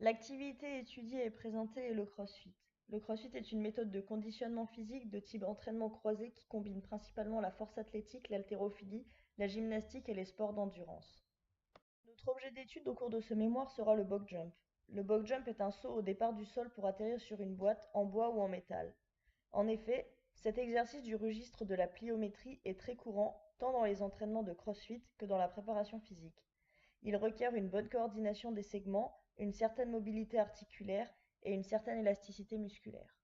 L'activité étudiée et présentée est le CrossFit. Le CrossFit est une méthode de conditionnement physique de type entraînement croisé qui combine principalement la force athlétique, l'haltérophilie, la gymnastique et les sports d'endurance. Notre objet d'étude au cours de ce mémoire sera le box jump. Le box jump est un saut au départ du sol pour atterrir sur une boîte en bois ou en métal. En effet, cet exercice du registre de la pliométrie est très courant tant dans les entraînements de CrossFit que dans la préparation physique. Il requiert une bonne coordination des segments, une certaine mobilité articulaire et une certaine élasticité musculaire.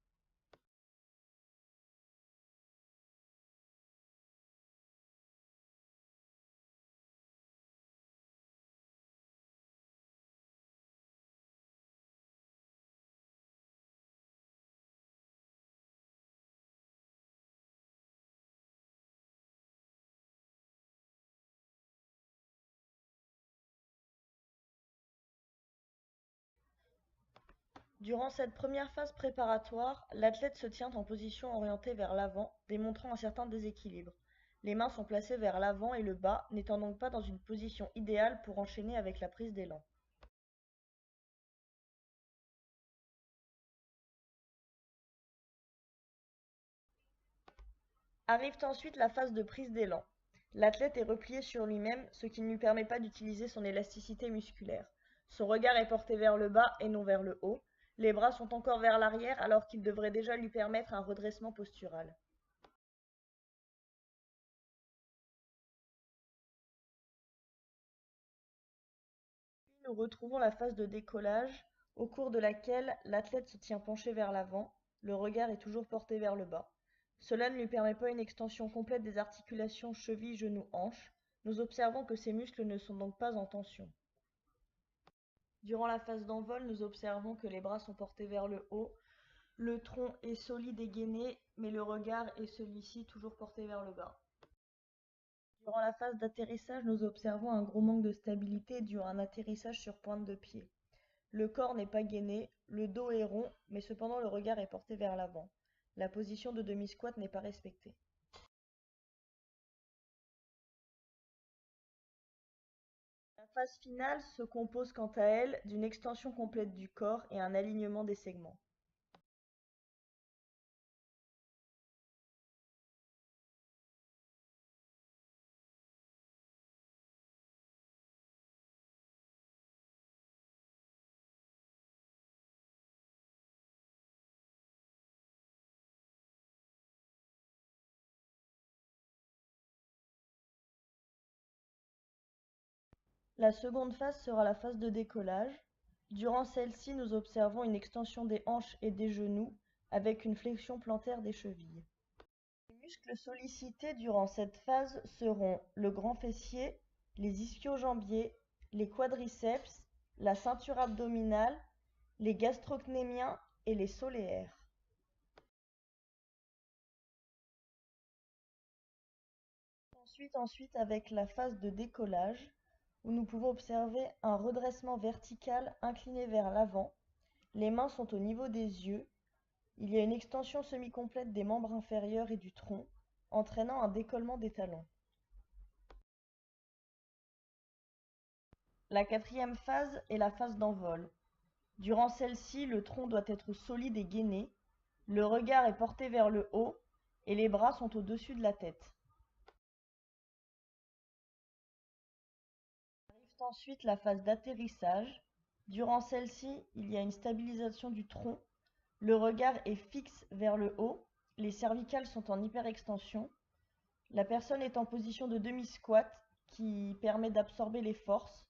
Durant cette première phase préparatoire, l'athlète se tient en position orientée vers l'avant, démontrant un certain déséquilibre. Les mains sont placées vers l'avant et le bas, n'étant donc pas dans une position idéale pour enchaîner avec la prise d'élan. Arrive ensuite la phase de prise d'élan. L'athlète est replié sur lui-même, ce qui ne lui permet pas d'utiliser son élasticité musculaire. Son regard est porté vers le bas et non vers le haut. Les bras sont encore vers l'arrière alors qu'ils devraient déjà lui permettre un redressement postural. Puis nous retrouvons la phase de décollage, au cours de laquelle l'athlète se tient penché vers l'avant, le regard est toujours porté vers le bas. Cela ne lui permet pas une extension complète des articulations cheville, genou, hanche. Nous observons que ses muscles ne sont donc pas en tension. Durant la phase d'envol, nous observons que les bras sont portés vers le haut, le tronc est solide et gainé, mais le regard est celui-ci toujours porté vers le bas. Durant la phase d'atterrissage, nous observons un gros manque de stabilité dû à un atterrissage sur pointe de pied. Le corps n'est pas gainé, le dos est rond, mais cependant le regard est porté vers l'avant. La position de demi-squat n'est pas respectée. La phase finale se compose quant à elle d'une extension complète du corps et un alignement des segments. La seconde phase sera la phase de décollage. Durant celle-ci, nous observons une extension des hanches et des genoux avec une flexion plantaire des chevilles. Les muscles sollicités durant cette phase seront le grand fessier, les ischio-jambiers, les quadriceps, la ceinture abdominale, les gastrocnémiens et les soléaires. Ensuite avec la phase de décollage, où nous pouvons observer un redressement vertical incliné vers l'avant. Les mains sont au niveau des yeux. Il y a une extension semi-complète des membres inférieurs et du tronc, entraînant un décollement des talons. La quatrième phase est la phase d'envol. Durant celle-ci, le tronc doit être solide et gainé, le regard est porté vers le haut et les bras sont au-dessus de la tête. Arrive ensuite la phase d'atterrissage. Durant celle-ci, il y a une stabilisation du tronc, le regard est fixe vers le haut, les cervicales sont en hyperextension, la personne est en position de demi-squat qui permet d'absorber les forces.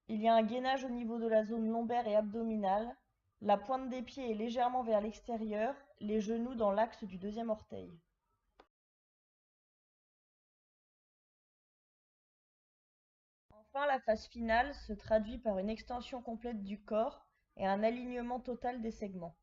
Il y a un gainage au niveau de la zone lombaire et abdominale. La pointe des pieds est légèrement vers l'extérieur, les genoux dans l'axe du deuxième orteil. Enfin, la phase finale se traduit par une extension complète du corps et un alignement total des segments.